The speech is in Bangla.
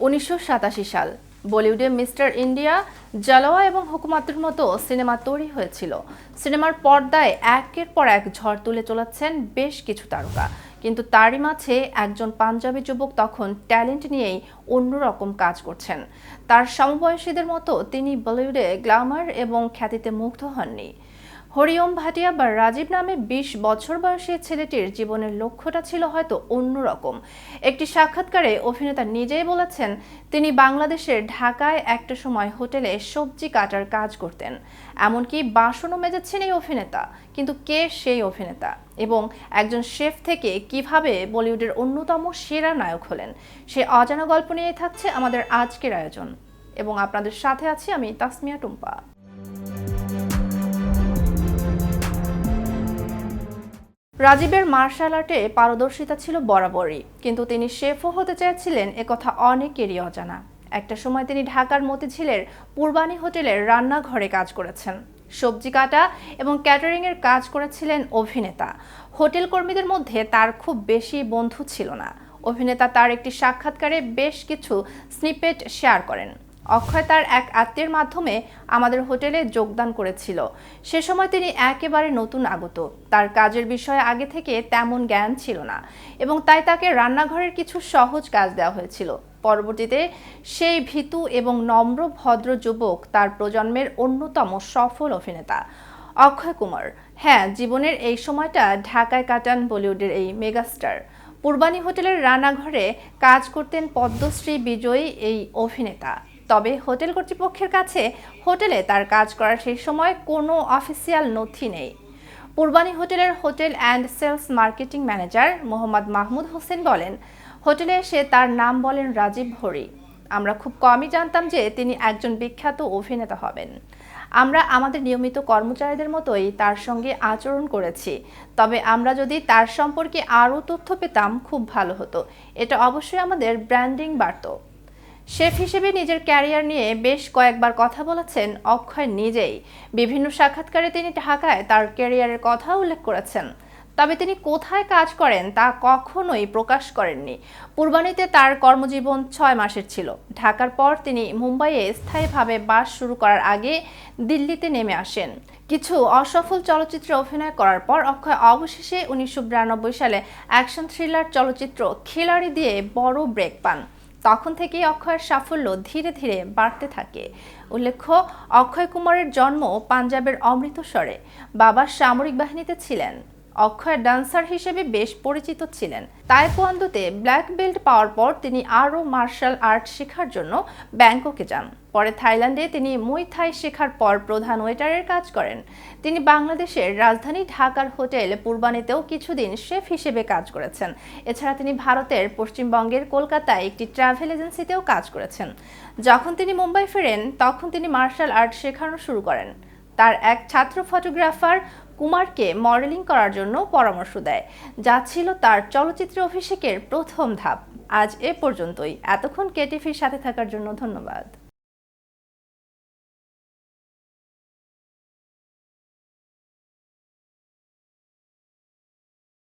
1987 সাল বলিউডে মিস্টার ইন্ডিয়া, জালওয়া এবং হুকুমাতুর মতো সিনেমা তৈরি হয়েছিল। সিনেমার পর্দায় একের পর এক ঝড় তুলে চলেছেন বেশ কিছু তারকা, কিন্তু তারই মাঝে একজন পাঞ্জাবি যুবক তখন ট্যালেন্ট নিয়েই অন্যরকম কাজ করছেন। তার সমবয়সীদের মতো তিনি বলিউডে গ্ল্যামার এবং খ্যাতিতে মুগ্ধ হননি। হরিওম ভাটিয়া বা রাজীব নামে 20 বছর বয়সী ছেলেটির জীবনের লক্ষ্যটা ছিল হয়তো অন্যরকম। একটি সাক্ষাৎকারে অভিনেতা নিজেই বলেছেন, তিনি বাংলাদেশের ঢাকায় একটা সময় হোটেলে সবজি কাটার কাজ করতেন। এমনকি বাসনও মেজেছেন এই অভিনেতা। কিন্তু কে সেই অভিনেতা এবং একজন শেফ থেকে কিভাবে বলিউডের অন্যতম সেরা নায়ক হলেন, সে অজানা গল্প নিয়েই থাকছে আমাদের আজকের আয়োজন। এবং আপনাদের সাথে আছি আমি তাসমিয়া টুম্পা। রাজীবের মার্শাল আর্টে পারদর্শিতা ছিল বরাবরই, কিন্তু তিনি শেফও হতে চেয়েছিলেন একথা অনেকেরই অজানা। একটা সময় তিনি ঢাকার মতিঝিলের পূর্বানী হোটেলের রান্নাঘরে কাজ করেছেন, সবজি কাটা এবং ক্যাটারিংয়ের কাজ করেছিলেন অভিনেতা। হোটেল কর্মীদের মধ্যে তার খুব বেশি বন্ধু ছিল না। অভিনেতা তার একটি সাক্ষাৎকারে বেশ কিছু স্নিপেট শেয়ার করেন। অক্ষয় তার এক আত্মীয়ের মাধ্যমে আমাদের হোটেলে যোগদান করেছিল। সে সময় তিনি একেবারে নতুন আগত, তার কাজের বিষয়ে আগে থেকে তেমন জ্ঞান ছিল না এবং তাই তাকে রান্নাঘরের কিছু সহজ কাজ দেওয়া হয়েছিল। পরবর্তীতে সেই ভীতু এবং নম্র ভদ্র যুবক তার প্রজন্মের অন্যতম সফল অভিনেতা অক্ষয় কুমার। হ্যাঁ, জীবনের এই সময়টা ঢাকায় কাটান বলিউডের এই মেগাস্টার। পূর্বানী হোটেলের রান্নাঘরে কাজ করতেন পদ্মশ্রী বিজয়ী এই অভিনেতা। তবে হোটেল কর্তৃপক্ষের কাছে হোটেলে তার কাজ করার সেই সময় কোনো অফিসিয়াল নথি নেই। পূর্বানী হোটেলের hotel and sales marketing manager Mohammad Mahmud Hossain বলেন, হোটেলে এসে তার নাম বলেন রাজীব হরি। আমরা খুব কমই জানতাম যে তিনি একজন বিখ্যাত অভিনেতা হবেন। আমরা আমাদের নিয়মিত কর্মচারীদের মতোই তার সঙ্গে আচরণ করেছি। তবে আমরা যদি তার সম্পর্কে আরও তথ্য পেতাম খুব ভালো হতো। এটা অবশ্যই আমাদের ব্র্যান্ডিং বাড়ত। শেফ হিসেবে নিজের ক্যারিয়ার নিয়ে বেশ কয়েকবার কথা বলেছেন অক্ষয় নিজেই। বিভিন্ন সাক্ষাৎকারে তিনি ঢাকায় তার ক্যারিয়ারের কথা উল্লেখ করেছেন। তবে তিনি কোথায় কাজ করেন তা কখনোই প্রকাশ করেননি। পূর্বানীতে তার কর্মজীবন 6 মাসের ছিল। ঢাকার পর তিনি মুম্বাইয়ে স্থায়ীভাবে বাস শুরু করার আগে দিল্লিতে নেমে আসেন। কিছু অসফল চলচ্চিত্রে অভিনয় করার পর অক্ষয় অবশেষে 1992 সালে অ্যাকশন থ্রিলার চলচ্চিত্র খিলাড়ি দিয়ে বড় ব্রেক পান। তখন থেকেই অক্ষয়ের সাফল্য ধীরে ধীরে বাড়তে থাকে। উল্লেখ্য, অক্ষয় কুমারের জন্ম পাঞ্জাবের অমৃতসরে। বাবা সামরিক বাহিনীতে ছিলেন। অক্ষয় ডান্সার হিসেবে বেশ পরিচিত ছিলেন। তাইকোয়ান্দোতে ব্ল্যাক বেল্ট পাওয়ার পর তিনি আরও মার্শাল আর্ট শেখার জন্য ব্যাংককে যান। পরে থাইল্যান্ডে তিনি মুই থাই শেখার পর প্রধান ওয়েটারের কাজ করেন। তিনি বাংলাদেশের রাজধানী ঢাকার হোটেল পূর্বানীতেও কিছুদিন শেফ হিসেবে কাজ করেছেন। এছাড়া তিনি ভারতের পশ্চিমবঙ্গের কলকাতায় একটি ট্রাভেল এজেন্সিতেও কাজ করেছেন। যখন তিনি মুম্বাই ফেরেন তখন তিনি মার্শাল আর্ট শেখানো শুরু করেন। তার এক ছাত্র ফটোগ্রাফার কুমারকে মডেলিং করার জন্য পরামর্শ দেয়, যা ছিল তার চলচ্চিত্র অভিষেকের প্রথম ধাপ। আজ এ পর্যন্তই। এতক্ষণ কেটিভির সাথে থাকার জন্য ধন্যবাদ।